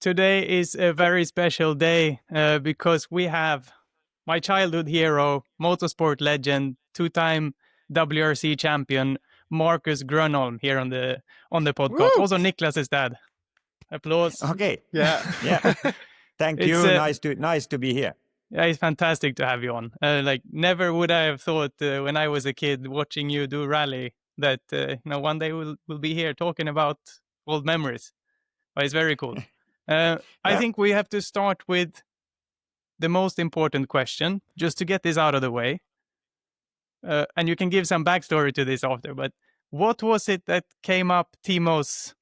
Today is a very special day because we have my childhood hero, motorsport legend, two-time WRC champion, Marcus Grönholm here on the podcast. Woo! Also Niklas's dad. Applause. Okay. Yeah. Yeah. Thank It's, you. Nice to be here. Yeah, it's fantastic to have you on. Never would I have thought when I was a kid watching you do rally that one day we'll be here talking about old memories. But it's very cool. I think we have to start with the most important question, just to get this out of the way. And you can give some backstory to this after, but what was it that came up Timo's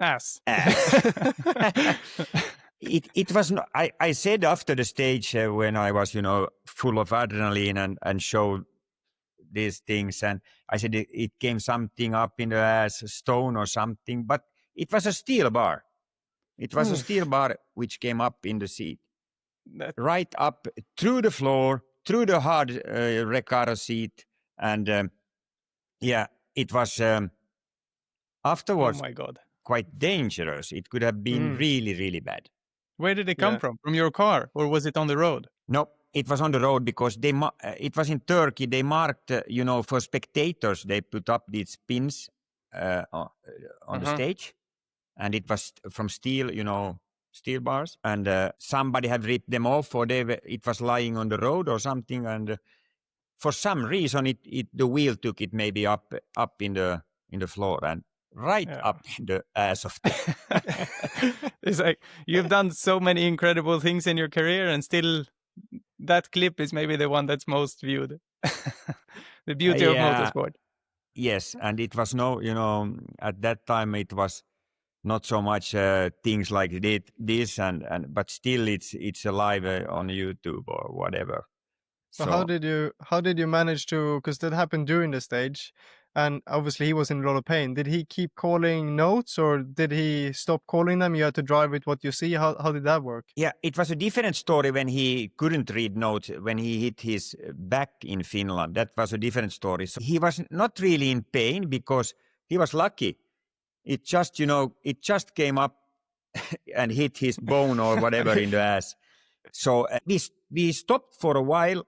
ass? It was not, I said after the stage when I was, full of adrenaline and showed these things, and I said it came something up in the ass, a stone or something, but it was a steel bar. It was a steel bar which came up in the seat. Right up through the floor, through the hard Recaro seat. And it was afterwards oh my God. quite dangerous. It could have been really, really bad. Where did it come from? From your car? Or was it on the road? No, it was on the road because it was in Turkey. They marked, for spectators, they put up these pins on the stage. And it was from steel, steel bars. And somebody had ripped them off, or it was lying on the road or something. And for some reason, the wheel took it maybe up in the floor and up in the ass of the... It's like you've done so many incredible things in your career, and still that clip is maybe the one that's most viewed. The beauty of motorsport. Yes, and it was at that time it was not so much things like this, but still it's alive on YouTube or whatever. So how did you manage to? Because that happened during the stage, and obviously he was in a lot of pain. Did he keep calling notes, or did he stop calling them? You had to drive with what you see. How did that work? Yeah, it was a different story when he couldn't read notes, when he hit his back in Finland. That was a different story. So he was not really in pain because he was lucky. It just, it just came up and hit his bone or whatever in the ass. So we stopped for a while,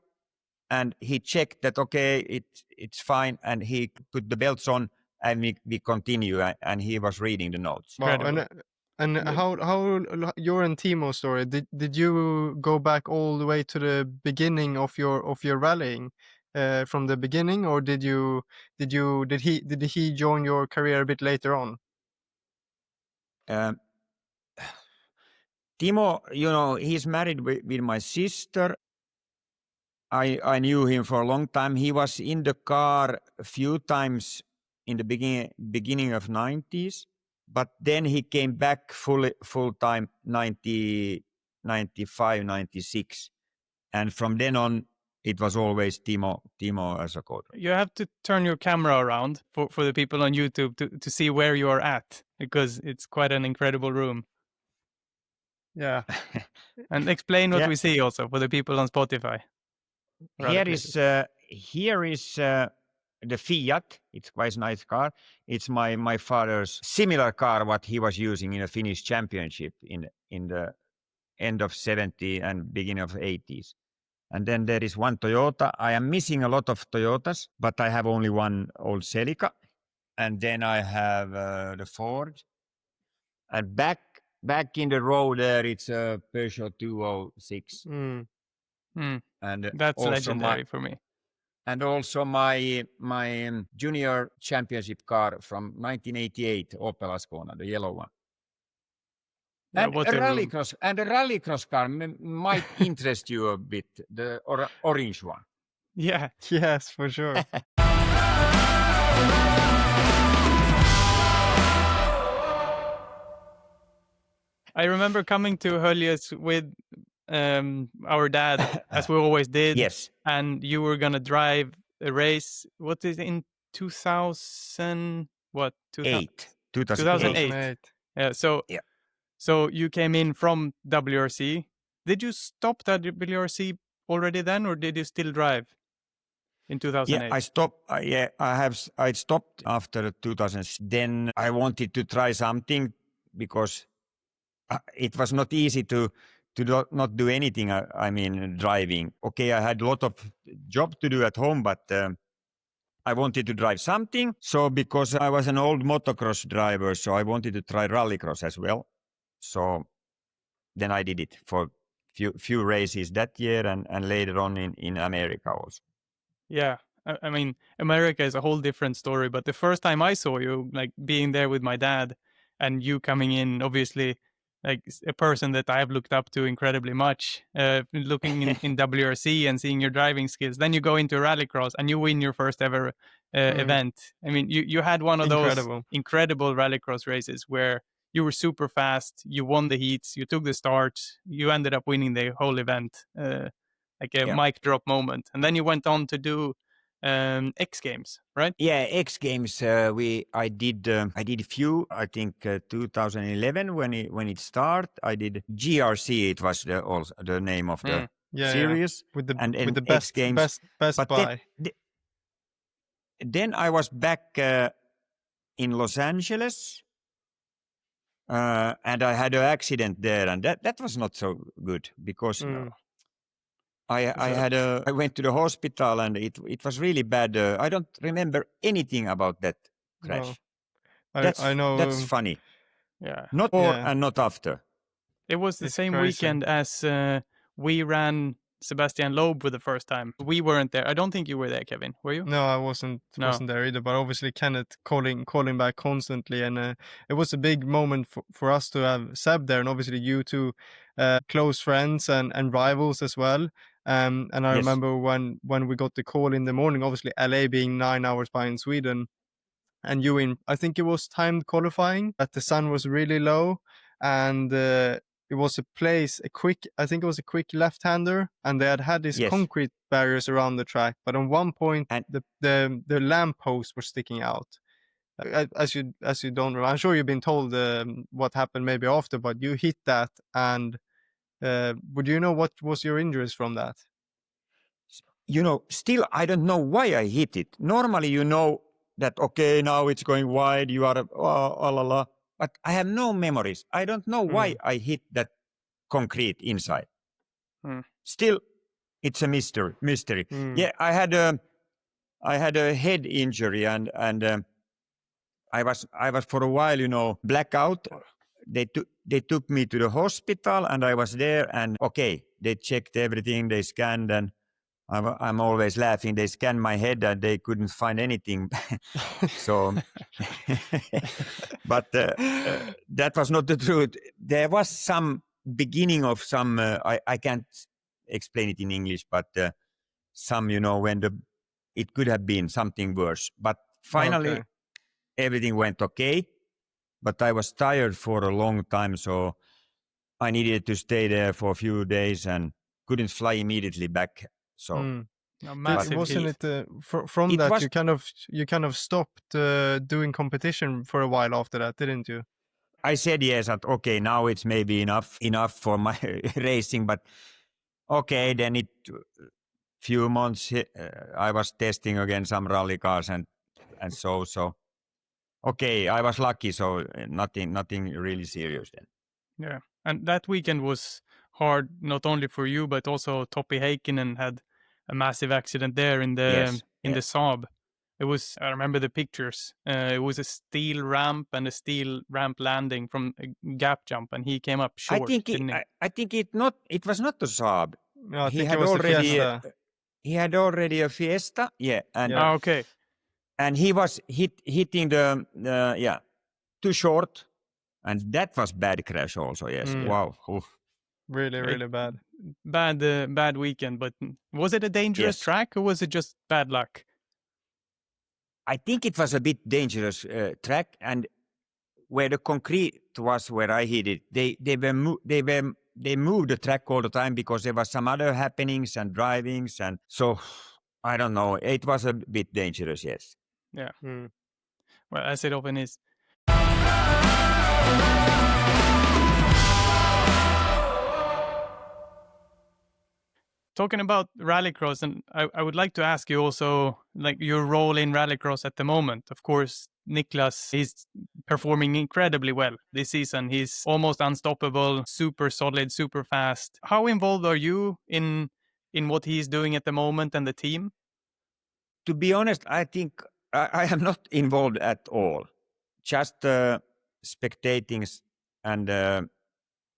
and he checked that, okay, it's fine. And he put the belts on, and we continue. And he was reading the notes. Wow. And how your and Timo's story? Did you go back all the way to the beginning of your rallying? From the beginning, or did he join your career a bit later on? Timo, he's married with my sister. I knew him for a long time. He was in the car a few times in the beginning of 90s, but then he came back full time 95, 96. And from then on, it was always Timo as a coach. You have to turn your camera around for the people on YouTube to see where you are at, because it's quite an incredible room. Yeah. And explain what we see also for the people on Spotify. Here is the Fiat. It's quite a nice car. It's my father's similar car what he was using in a Finnish championship in the end of 70s and beginning of 80s. And then there is one Toyota. I am missing a lot of Toyotas, but I have only one old Celica. And then I have the Ford. And back in the row there, it's a Peugeot 206. And that's legendary for me. And also my junior championship car from 1988, Opel Ascona, the yellow one. And a rallycross car might interest you a bit, the orange one. Yeah. Yes, for sure. I remember coming to Höljes with our dad, as we always did. Yes. And you were going to drive a race. What is it, in 2000? What? 2008. Yeah. So you came in from WRC. Did you stop that WRC already then, or did you still drive in 2008? Yeah, I stopped. I stopped after 2000. Then I wanted to try something because it was not easy to not do anything. I mean, driving. Okay, I had a lot of job to do at home, but I wanted to drive something. So because I was an old motocross driver, so I wanted to try rallycross as well. So then I did it for few races that year and later on in America also. Yeah. I mean, America is a whole different story, but the first time I saw you, like being there with my dad and you coming in, obviously, like a person that I have looked up to incredibly much, looking in WRC and seeing your driving skills. Then you go into rallycross and you win your first ever event. I mean, you had one of those incredible rallycross races where you were super fast, you won the heats, you took the start, you ended up winning the whole event. Like a mic drop moment. And then you went on to do X Games, right? Yeah, X Games. I did a few. I think 2011 when it started. I did GRC. It was the name of the series. With the and with the X best Games. best buy. Then I was back in Los Angeles, and I had an accident there, and that was not so good because. I went to the hospital and it was really bad. I don't remember anything about that crash. No. I know. That's funny. Yeah. Not before and not after. It was the same weekend as we ran Sebastian Loeb for the first time. We weren't there. I don't think you were there, Kevin. Were you? No, I wasn't there either. But obviously, Kenneth calling back constantly, and it was a big moment for us to have Seb there, and obviously you two, close friends and rivals as well. And I remember when we got the call in the morning, obviously LA being 9 hours behind Sweden, and you I think it was timed qualifying, that the sun was really low, and it was I think it was a quick left-hander, and they had these concrete barriers around the track, but on one point the lamp posts were sticking out. As you don't remember, I'm sure you've been told what happened maybe after, but you hit that, and would you know what was your injuries from that? Still I don't know why I hit it. Normally, that, okay, now it's going wide, you are, but I have no memories. I don't know why I hit that concrete inside. Still, it's a mystery. Yeah, I had a head injury and I was for a while, blackout. They took me to the hospital and I was there and okay, they checked everything, they scanned, and I'm always laughing. They scanned my head and they couldn't find anything. So, but that was not the truth. There was some beginning of some, I can't explain it in English, but some, when it could have been something worse. But finally, everything went okay. But I was tired for a long time, so I needed to stay there for a few days and couldn't fly immediately back. So wasn't it from that you kind of stopped doing competition for a while after that, didn't you? I said yes, that okay, now it's maybe enough for my racing, but okay, then few months I was testing again some rally cars and so okay, I was lucky, so nothing really serious then. Yeah, and that weekend was hard not only for you but also Topi Heikkinen had a massive accident there in the Saab. It was, I remember the pictures. It was a steel ramp and a steel ramp landing from a gap jump, and he came up short. I think it was not the Saab. No, I think it was the Fiesta. He had already a Fiesta, and okay. And he was hitting the too short, and that was bad crash also. Yes, wow, oof. Really bad. Bad weekend. But was it a dangerous track or was it just bad luck? I think it was a bit dangerous track, and where the concrete was, where I hit it, they moved the track all the time because there was some other happenings and drivings, and so I don't know. It was a bit dangerous, yes. Yeah. Well, as it often is. Talking about rallycross, and I would like to ask you also, like, your role in rallycross at the moment. Of course, Niklas, he's performing incredibly well this season. He's almost unstoppable, super solid, super fast. How involved are you in what he's doing at the moment and the team? To be honest, I think I am not involved at all. Just spectating and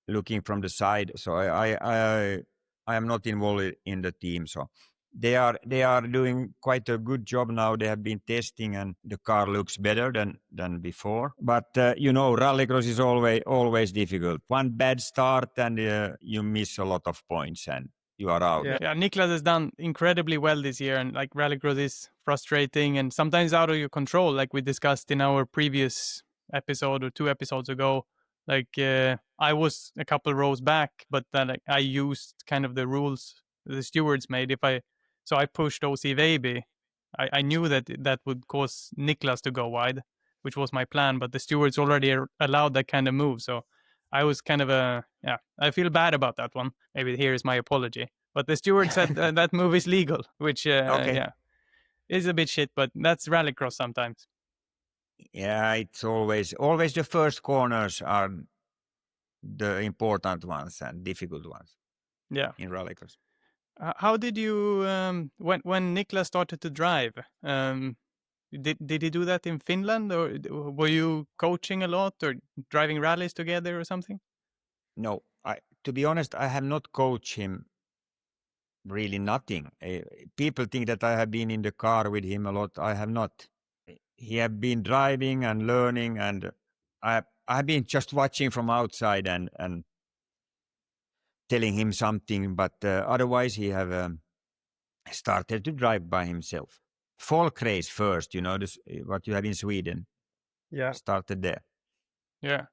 looking from the side. So I am not involved in the team. So they are doing quite a good job now. They have been testing, and the car looks better than before. But rallycross is always difficult. One bad start, and you miss a lot of points, and you are out. Yeah, Niklas has done incredibly well this year, and like rallycross is frustrating and sometimes out of your control, like we discussed in our previous episode or 2 episodes ago. Like I was a couple rows back, but then I used kind of the rules the stewards made. So I pushed OC Veiby. I knew that would cause Niklas to go wide, which was my plan, but the stewards already allowed that kind of move. So I was kind of I feel bad about that one. Maybe here is my apology. But the steward said that move is legal, which is a bit shit, but that's rallycross sometimes. Yeah, it's always the first corners are the important ones and difficult ones. Yeah, in rallycross. How did you when Niklas started to drive? Did he do that in Finland, or were you coaching a lot or driving rallies together or something? No, to be honest, I have not coached him really nothing. People think that I have been in the car with him a lot. I have not. He have been driving and learning, and I have been just watching from outside and telling him something. But otherwise, he have started to drive by himself. Folk race first, what you have in Sweden. Yeah. Started there. Yeah.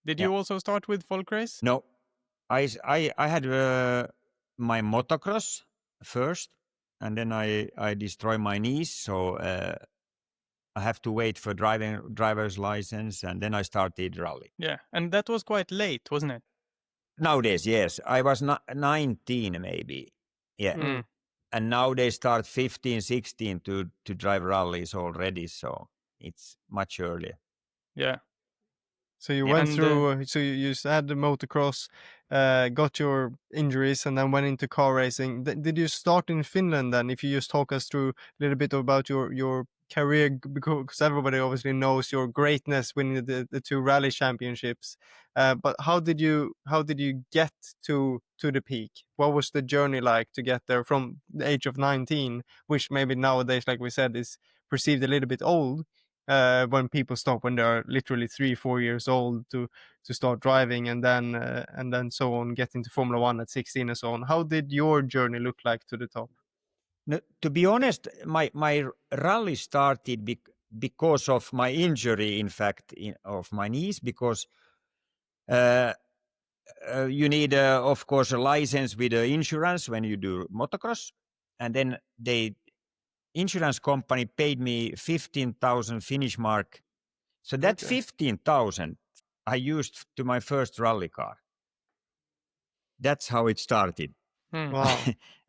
Did you also start with folk race? No, I had my motocross first, and then I destroyed my knees, so I have to wait for driver's license, and then I started rally. Yeah, and that was quite late, wasn't it? Nowadays, yes, I was 19 maybe. Yeah, and now they start 15, 16 to drive rallies already, so it's much earlier. Yeah. So you went through, so you had the motocross, got your injuries, and then went into car racing. Did you start in Finland then? If you just talk us through a little bit about your career, because everybody obviously knows your greatness winning the 2 rally championships. But how did you get to the peak? What was the journey like to get there from the age of 19, which maybe nowadays, like we said, is perceived a little bit old? When people stop when they're literally 3-4 years old to start driving, and then so on, getting to Formula 1 at 16 and so on. How did your journey look like to the top? No, to be honest, my rally started because of my injury, in fact, of my knees, because you need, of course, a license with insurance when you do motocross, and then insurance company paid me 15,000 Finnish mark. So that 15,000 I used to my first rally car. That's how it started. Wow.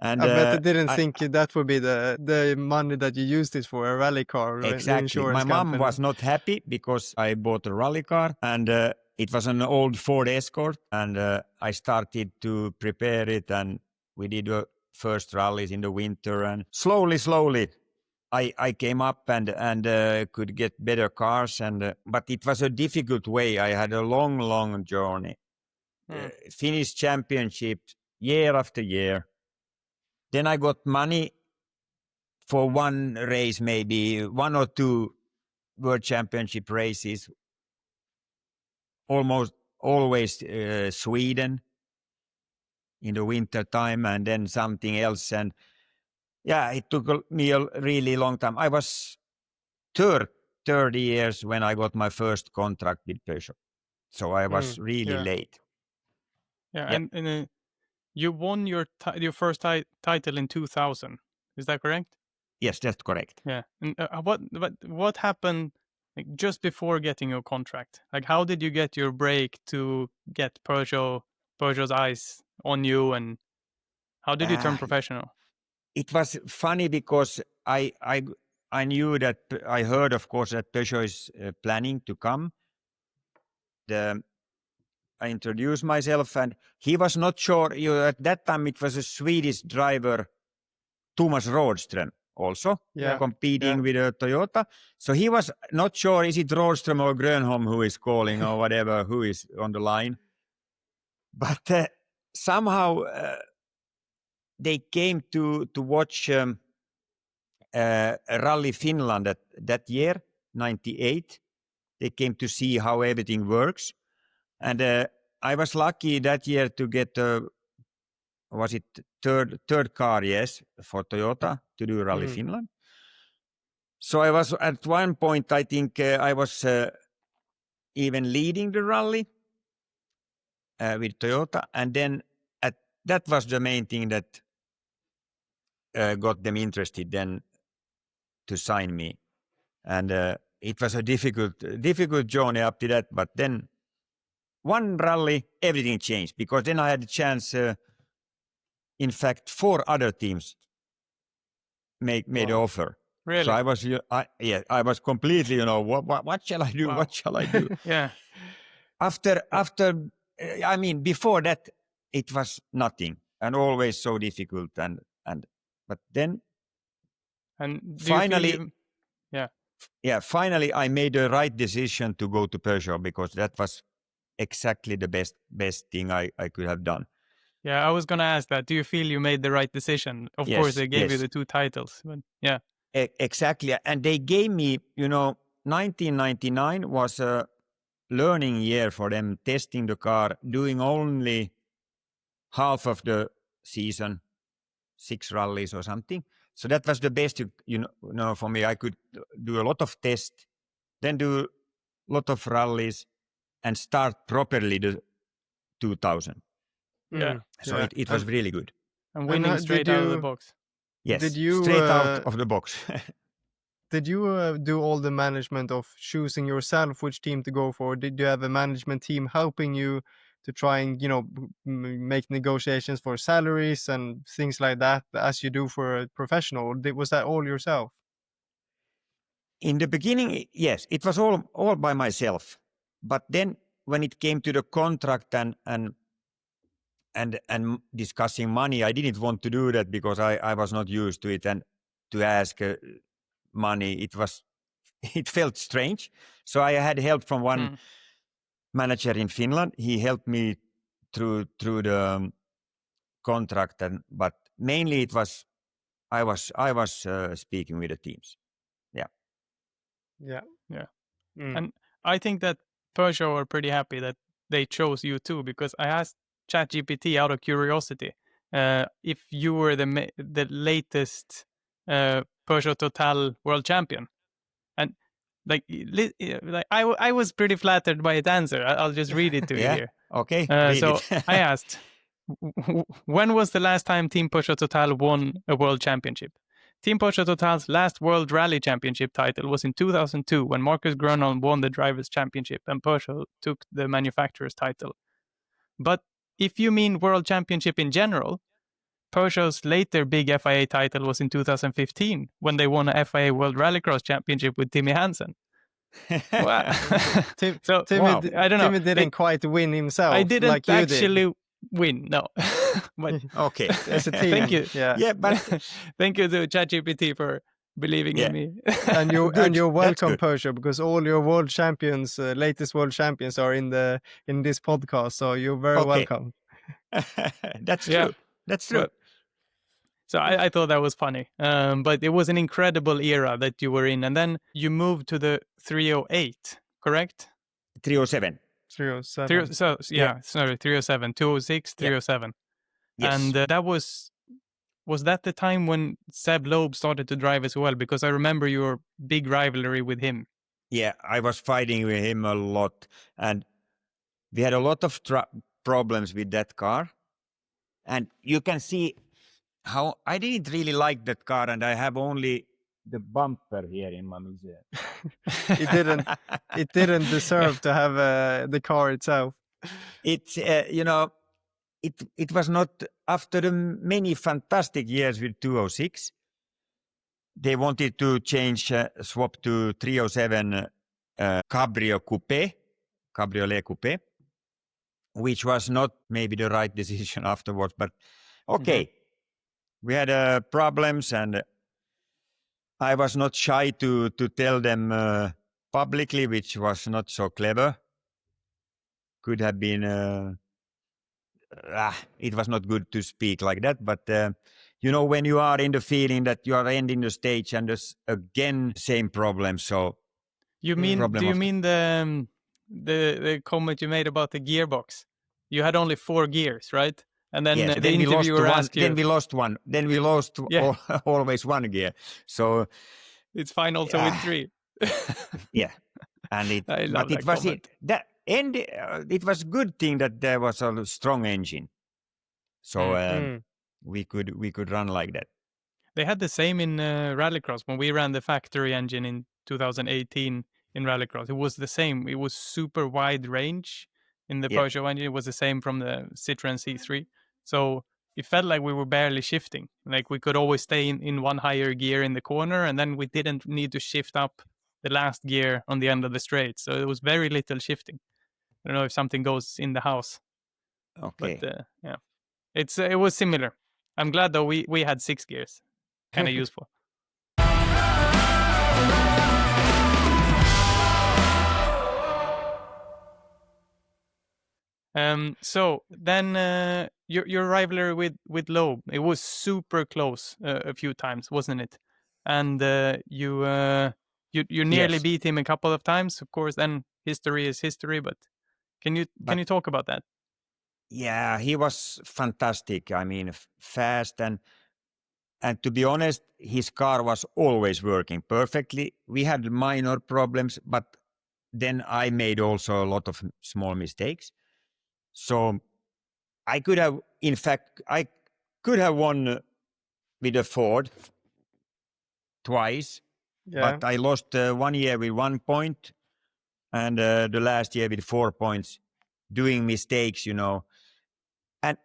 And I bet I didn't think that would be the money that you used it for, a rally car. Exactly. My mom was not happy because I bought a rally car, and it was an old Ford Escort, and I started to prepare it, and we did first rallies in the winter, and slowly I came up and could get better cars, and but it was a difficult way. I had a long journey. Finnish championship year after year. Then I got money for one race, maybe 1 or 2 world championship races. Almost always Sweden in the winter time, and then something else. And yeah, it took me a really long time. I was 30 years when I got my first contract with Peugeot. So I was really late. Yeah, and you won your first title in 2000. Is that correct? Yes, that's correct. Yeah. And what happened like, just before getting your contract? Like, how did you get your break to get Peugeot's eyes on you, and how did you turn professional? It was funny because I I knew that I heard, of course, that Peugeot is planning to come. I introduced myself, and he was not sure. At that time, it was a Swedish driver, Thomas Rådström, also competing with a Toyota. So he was not sure, is it Rådström or Grönholm who is calling or whatever, who is on the line. But somehow they came to watch Rally Finland that year, 98. They came to see how everything works. And I was lucky that year to get was it third car, yes, for Toyota to do Rally Finland. So I was at one point, I think I was even leading the rally with Toyota. And then that was the main thing that got them interested then to sign me. And it was a difficult journey up to that. But then one rally, everything changed, because then I had the chance, in fact, 4 other teams made an offer. Really? So I was completely, what shall I do? Wow. What shall I do? Yeah. After, I mean, before that, it was nothing and always so difficult. But then, and finally, finally, I made the right decision to go to Peugeot, because that was exactly the best thing I could have done. Yeah, I was going to ask that. Do you feel you made the right decision? Of course, they gave you the 2 titles. But yeah. Exactly. And they gave me, 1999 was a learning year for them, testing the car, doing only half of the season, 6 rallies or something. So that was the best, for me. I could do a lot of tests, then do a lot of rallies, and start properly the 2000. Yeah. So it was really good. And winning straight out of the box. Yes, straight out of the box. Did you do all the management of choosing yourself which team to go for? Did you have a management team helping you to try and, make negotiations for salaries and things like that, as you do for a professional? Or was that all yourself? In the beginning, yes, it was all by myself. But then when it came to the contract and discussing money, I didn't want to do that, because I was not used to it, and to ask money, it felt strange. So I had help from one manager in Finland. He helped me through the contract, but mainly it was I was speaking with the teams. Yeah. And I think that Peugeot were pretty happy that they chose you too, because I asked ChatGPT out of curiosity if you were the latest Peugeot Total world champion, and I was pretty flattered by its answer. I'll just read it to you here. Okay. So I asked, when was the last time Team Peugeot Total won a world championship? Team Peugeot Total's last World Rally Championship title was in 2002, when Marcus Grönholm won the Drivers' Championship and Peugeot took the manufacturer's title. But if you mean World Championship in general, Peugeot's later big FIA title was in 2015, when they won a FIA World Rallycross Championship with Timmy Hansen. Timmy, I don't know. Timmy didn't quite win himself. I didn't like you actually did. Win, no. But okay, as a team. Thank you. Yeah, but thank you to ChatGPT for believing in me. and you're welcome, Peugeot, because all your world champions, latest world champions, are in this podcast. So you're very welcome. That's true. That's true. So I thought that was funny. But it was an incredible era that you were in, and then you moved to the 308, correct? 307. 307. Sorry, 307, 206, 307. Yes. And that was that the time when Seb Loeb started to drive as well? Because I remember your big rivalry with him. Yeah, I was fighting with him a lot, and we had a lot of problems with that car. And you can see how I didn't really like that car, and I have only the bumper here in my museum. It didn't deserve to have the car itself. It's it was not, after the many fantastic years with 206. they wanted to swap to 307 Cabriolet Coupe, which was not maybe the right decision afterwards, but okay. We had problems, and I was not shy to tell them publicly, which was not so clever. Could have been, it was not good to speak like that, but when you are in the feeling that you are ending the stage and there's again same problem, so do you mean the comment you made about the gearbox? You had only 4 gears, right? And then yes, the interviewer asked you. Then we lost one. Then we lost always one gear. So it's fine also with 3. Yeah, and it was good thing that there was a strong engine, so we could run like that. They had the same in Rallycross when we ran the factory engine in 2018 in Rallycross. It was the same. It was super wide range in the Peugeot engine. It was the same from the Citroen C3. So it felt like we were barely shifting. Like we could always stay in one higher gear in the corner, and then we didn't need to shift up the last gear on the end of the straight. So it was very little shifting. I don't know if something goes in the house. Okay. But it was similar. I'm glad though we had 6 gears. Kind of useful. So then your rivalry with Loeb, it was super close a few times, wasn't it? And you nearly beat him a couple of times. Of course, then history is history. But can you talk about that? Yeah, he was fantastic. I mean, fast and to be honest, his car was always working perfectly. We had minor problems, but then I made also a lot of small mistakes. So I could have won with a Ford twice, but I lost 1 year with 1 point and the last year with 4 points, doing mistakes, and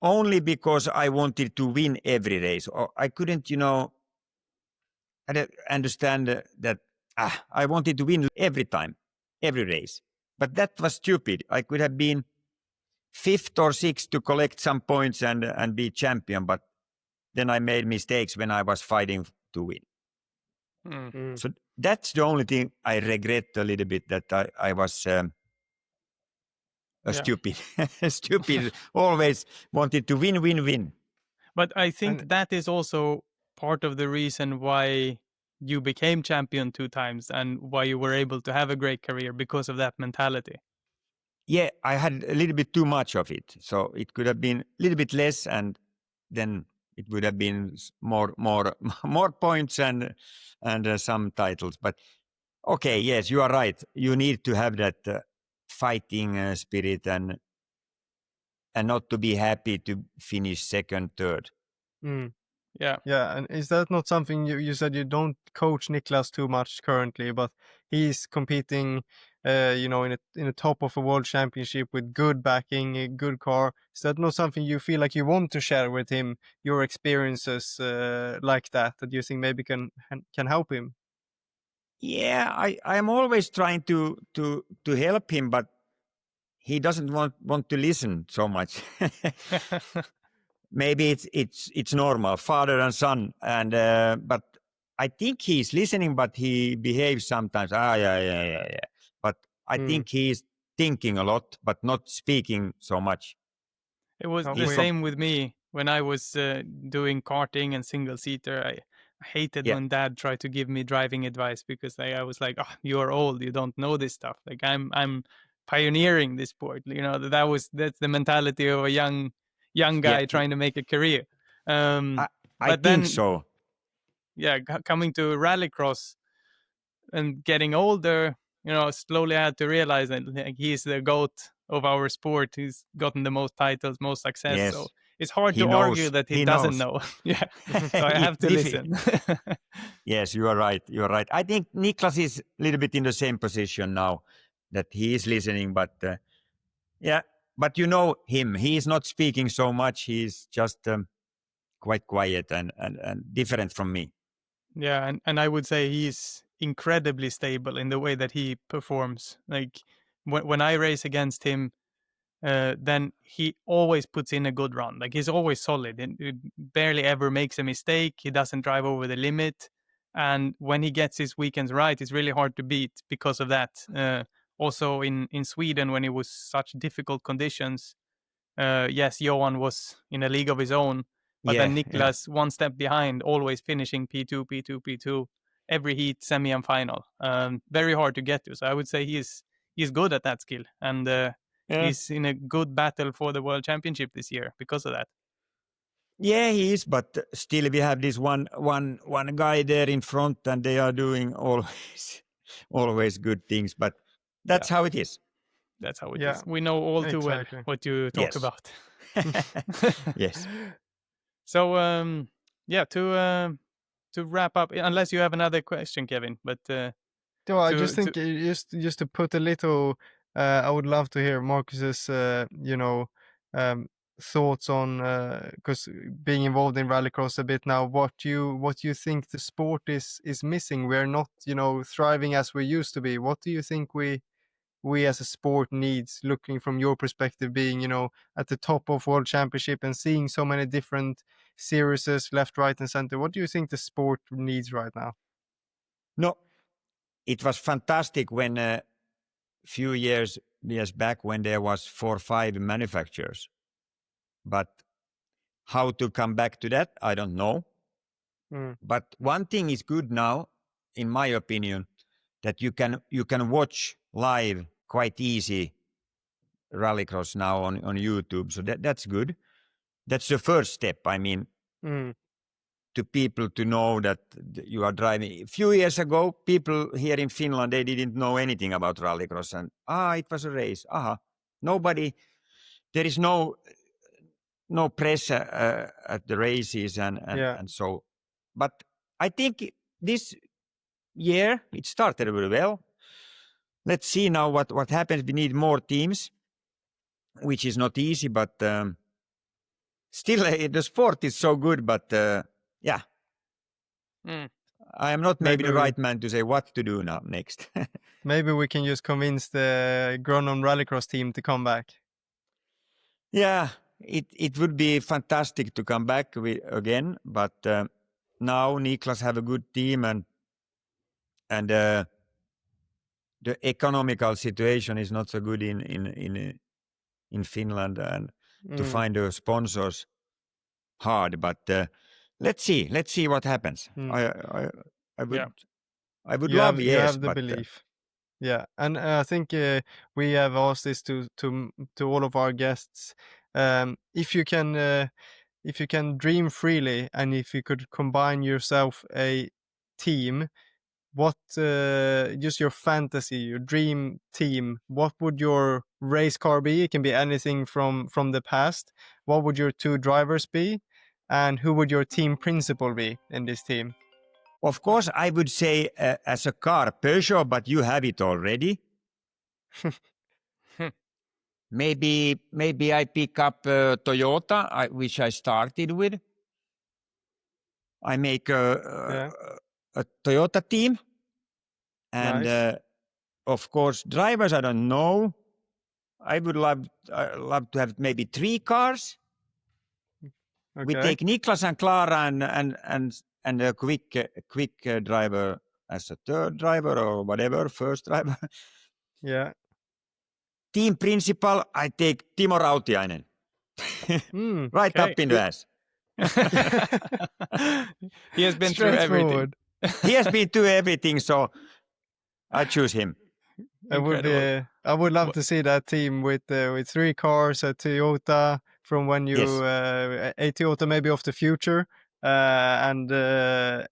only because I wanted to win every race. Or I couldn't, I don't understand that I wanted to win every time, every race. But that was stupid. I could have been 5th or 6th to collect some points and be champion, but then I made mistakes when I was fighting to win. So that's the only thing I regret a little bit, that I was stupid. Stupid, always wanted to win. But I think that is also part of the reason why you became champion 2 times and why you were able to have a great career, because of that mentality. Yeah, I had a little bit too much of it. So it could have been a little bit less, and then it would have been more points and some titles. But okay, yes, you are right. You need to have that fighting spirit and not to be happy to finish 2nd, 3rd. Yeah, and is that not something you said you don't coach Niklas too much currently, but he's competing, in the top of a world championship with good backing, a good car. Is that not something you feel like you want to share with him, your experiences like that you think maybe can help him? Yeah, I am always trying to help him, but he doesn't want to listen so much. Maybe it's normal, father and son, and but I think he's listening, but he behaves sometimes. Yeah. But I think he's thinking a lot, but not speaking so much. It was the same with me when I was doing karting and single seater. I hated when Dad tried to give me driving advice, because I was like, "Oh, you're old, you don't know this stuff." Like I'm pioneering this sport. That's the mentality of a young guy trying to make a career. I think so. Yeah, coming to rallycross and getting older, slowly I had to realize that he's the GOAT of our sport. He's gotten the most titles, most success. Yes. So it's hard to argue that he doesn't know. Yeah. So I have to listen. Yes, you are right. I think Niklas is a little bit in the same position now, that he is listening, but but you know him. He is not speaking so much. He's just quite quiet and different from me. Yeah, and I would say he's incredibly stable in the way that he performs. Like when I race against him, then he always puts in a good run. Like he's always solid and barely ever makes a mistake. He doesn't drive over the limit. And when he gets his weekends right, it's really hard to beat because of that. Also in Sweden, when it was such difficult conditions, yes, Johan was in a league of his own, but then Niklas, one step behind, always finishing P2, P2, P2, every heat, semi and final. Very hard to get to. So I would say he's good at that skill. And he's in a good battle for the World Championship this year because of that. Yeah, he is, but still we have this one guy there in front, and they are doing always good things. But that's how it is. That's how it is. We know all too well what you talk about. Yes. So to wrap up, unless you have another question, Kevin, but no, I just think just to put a little, I would love to hear Marcus's thoughts on, because being involved in rallycross a bit now, what you think the sport is missing. We're not thriving as we used to be. What do you think we as a sport needs, looking from your perspective, being at the top of World Championship and seeing so many different series left, right and center? What do you think the sport needs right now? No, it was fantastic when a few years back when there was 4 or 5 manufacturers. But how to come back to that, I don't know. But one thing is good now, in my opinion, that you can watch live quite easy rallycross now on YouTube. So that's good. That's the first step. I mean, to people to know that you are driving. A few years ago, people here in Finland, they didn't know anything about rallycross, and it was a race. Nobody. There is no pressure at the races and so. But I think this year it started very well. Let's see now what happens. We need more teams, which is not easy, but still the sport is so good. But yeah, I am not maybe the right man to say what to do now next. Maybe we can just convince the Grönholm Rallycross team to come back. Yeah, it would be fantastic to come back again, but now Niklas have a good team and the economical situation is not so good in Finland, and to find the sponsors hard. But let's see what happens. I would love. You have the belief. Yeah, and I think we have asked this to all of our guests. If you can dream freely, and if you could combine yourself a team, what just your fantasy, your dream team, what would your race car be? It can be anything from the past. What would your 2 drivers be, and who would your team principal be in this team? Of course, I would say as a car, Peugeot, but you have it already. Maybe I pick up Toyota, which I started with. I make a Toyota team. And of course, drivers, I don't know. I would love to have maybe 3 cars. Okay. We take Niklas and Clara and a quick driver as a third driver or whatever, first driver. Yeah. Team principal, I take Timo Rautiainen. Right up in the ass. He has been through everything. He has been through everything, so I choose him. I would love to see that team with 3 cars, a Toyota from when you a Toyota maybe of the future, and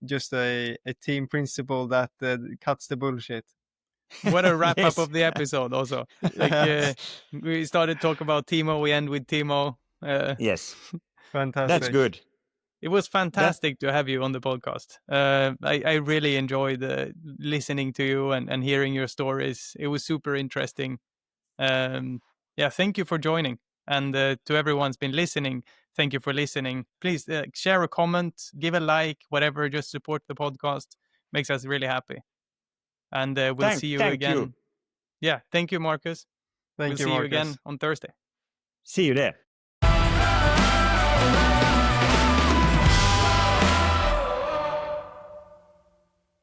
just a team principal that cuts the bullshit. What a wrap up of the episode also. Like we started talking about Timo, we end with Timo. Yes. Fantastic. That's good. It was fantastic to have you on the podcast. I really enjoyed listening to you and hearing your stories. It was super interesting. Thank you for joining. And to everyone's been listening, thank you for listening. Please share a comment, give a like, whatever. Just support the podcast. Makes us really happy. And we'll see you again. You. Yeah, thank you, Marcus. Thank We'll you, see you Marcus. again on Thursday. See you there.